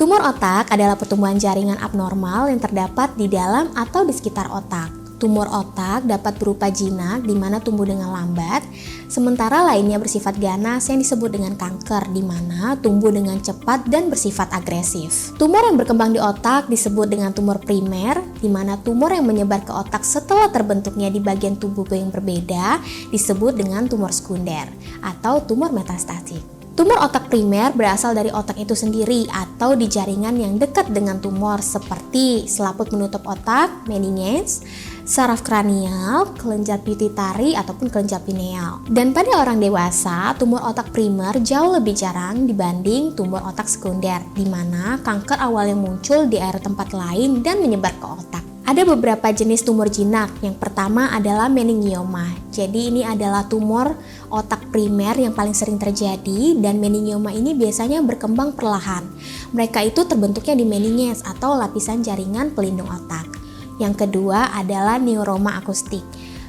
Tumor otak adalah pertumbuhan jaringan abnormal yang terdapat di dalam atau di sekitar otak. Tumor otak dapat berupa jinak di mana tumbuh dengan lambat, sementara lainnya bersifat ganas yang disebut dengan kanker di mana tumbuh dengan cepat dan bersifat agresif. Tumor yang berkembang di otak disebut dengan tumor primer, di mana tumor yang menyebar ke otak setelah terbentuknya di bagian tubuh yang berbeda disebut dengan tumor sekunder atau tumor metastatik. Tumor otak primer berasal dari otak itu sendiri atau di jaringan yang dekat dengan tumor seperti selaput menutup otak, meninges, saraf kranial, kelenjar pituitari ataupun kelenjar pineal. Dan pada orang dewasa, tumor otak primer jauh lebih jarang dibanding tumor otak sekunder, di mana kanker awalnya muncul di area tempat lain dan menyebar ke otak. Ada beberapa jenis tumor jinak. Yang pertama adalah meningioma. Jadi ini adalah tumor otak primer yang paling sering terjadi dan meningioma ini biasanya berkembang perlahan. Mereka itu terbentuknya di meninges atau lapisan jaringan pelindung otak. Yang kedua adalah neuroma akustik.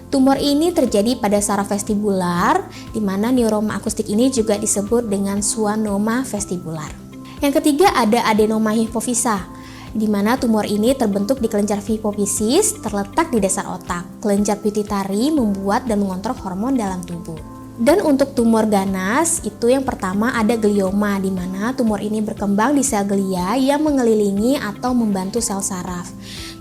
Tumor ini terjadi pada saraf vestibular, di mana neuroma akustik ini juga disebut dengan schwannoma vestibular. Yang ketiga ada adenoma hipofisa, di mana tumor ini terbentuk di kelenjar hipofisis terletak di dasar otak. Kelenjar pituitari membuat dan mengontrol hormon dalam tubuh. Dan untuk tumor ganas, itu yang pertama ada glioma, di mana tumor ini berkembang di sel glia yang mengelilingi atau membantu sel saraf.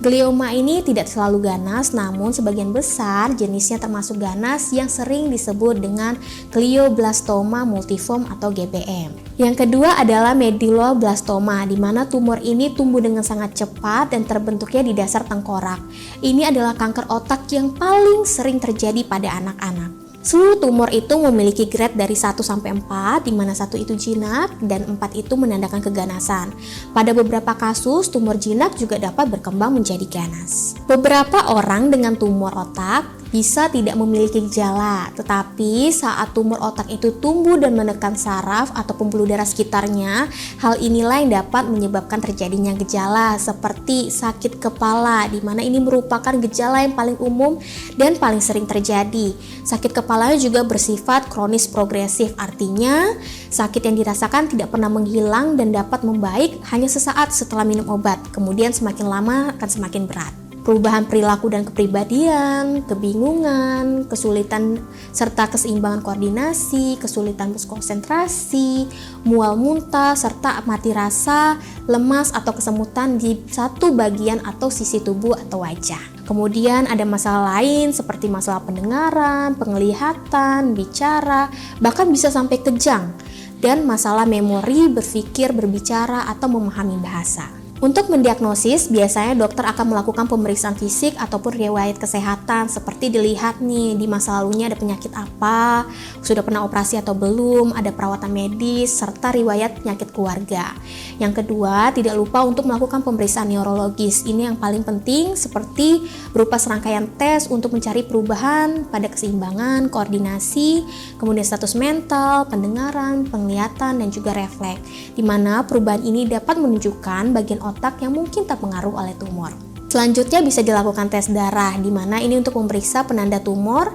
Glioma ini tidak selalu ganas, namun sebagian besar jenisnya termasuk ganas yang sering disebut dengan glioblastoma multiforme atau GBM. Yang kedua adalah medulloblastoma, di mana tumor ini tumbuh dengan sangat cepat dan terbentuknya di dasar tengkorak. Ini adalah kanker otak yang paling sering terjadi pada anak-anak. Seluruh tumor itu memiliki grade dari 1 sampai 4, di mana 1 itu jinak dan 4 itu menandakan keganasan. Pada beberapa kasus, tumor jinak juga dapat berkembang menjadi ganas. Beberapa orang dengan tumor otak bisa tidak memiliki gejala, tetapi saat tumor otak itu tumbuh dan menekan saraf atau pembuluh darah sekitarnya, hal inilah yang dapat menyebabkan terjadinya gejala seperti sakit kepala, di mana ini merupakan gejala yang paling umum dan paling sering terjadi. Sakit kepala juga bersifat kronis progresif, artinya sakit yang dirasakan tidak pernah menghilang dan dapat membaik hanya sesaat setelah minum obat, kemudian semakin lama akan semakin berat. Perubahan perilaku dan kepribadian, kebingungan, kesulitan serta keseimbangan koordinasi, kesulitan berkonsentrasi, mual muntah, serta mati rasa, lemas atau kesemutan di satu bagian atau sisi tubuh atau wajah. Kemudian ada masalah lain seperti masalah pendengaran, penglihatan, bicara, bahkan bisa sampai kejang, dan masalah memori, berpikir, berbicara, atau memahami bahasa. Untuk mendiagnosis, biasanya dokter akan melakukan pemeriksaan fisik ataupun riwayat kesehatan seperti dilihat nih di masa lalunya ada penyakit apa, sudah pernah operasi atau belum, ada perawatan medis, serta riwayat penyakit keluarga. Yang kedua, tidak lupa untuk melakukan pemeriksaan neurologis. Ini yang paling penting seperti berupa serangkaian tes untuk mencari perubahan pada keseimbangan, koordinasi, kemudian status mental, pendengaran, penglihatan, dan juga refleks, di mana perubahan ini dapat menunjukkan bagian otak yang mungkin terpengaruh oleh tumor. Selanjutnya bisa dilakukan tes darah, di mana ini untuk memeriksa penanda tumor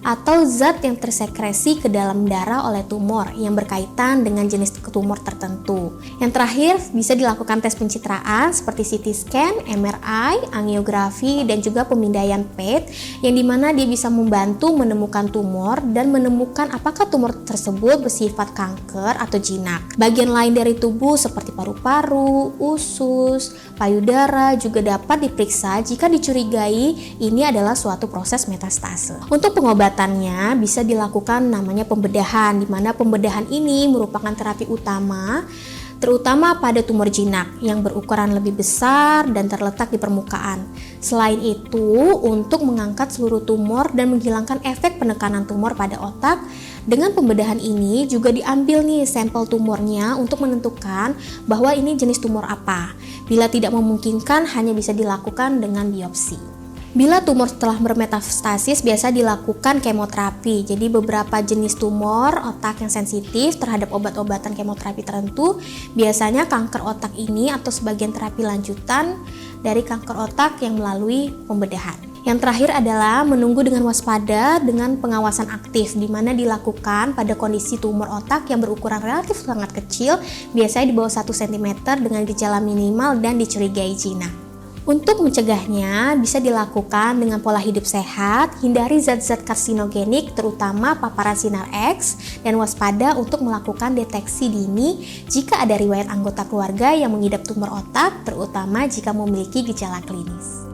atau zat yang tersekresi ke dalam darah oleh tumor yang berkaitan dengan jenis tumor tertentu. Yang terakhir bisa dilakukan tes pencitraan seperti CT scan, MRI, angiografi, dan juga pemindaian PET yang dimana dia bisa membantu menemukan tumor dan menemukan apakah tumor tersebut bersifat kanker atau jinak. Bagian lain dari tubuh seperti paru-paru, usus, payudara juga dapat diperiksa jika dicurigai ini adalah suatu proses metastase. Untuk pengobatan bisa dilakukan namanya pembedahan, di mana pembedahan ini merupakan terapi utama terutama pada tumor jinak yang berukuran lebih besar dan terletak di permukaan. Selain itu, untuk mengangkat seluruh tumor dan menghilangkan efek penekanan tumor pada otak, dengan pembedahan ini juga diambil nih sampel tumornya untuk menentukan bahwa ini jenis tumor apa. Bila tidak memungkinkan, hanya bisa dilakukan dengan biopsi. Bila tumor telah bermetastasis, biasa dilakukan kemoterapi. Jadi beberapa jenis tumor otak yang sensitif terhadap obat-obatan kemoterapi tertentu, biasanya kanker otak ini atau sebagian terapi lanjutan dari kanker otak yang melalui pembedahan. Yang terakhir adalah menunggu dengan waspada dengan pengawasan aktif, di mana dilakukan pada kondisi tumor otak yang berukuran relatif sangat kecil, biasanya di bawah 1 cm dengan gejala minimal dan dicurigai jinak. Untuk mencegahnya bisa dilakukan dengan pola hidup sehat, hindari zat-zat karsinogenik terutama paparan sinar X, dan waspada untuk melakukan deteksi dini jika ada riwayat anggota keluarga yang mengidap tumor otak, terutama jika memiliki gejala klinis.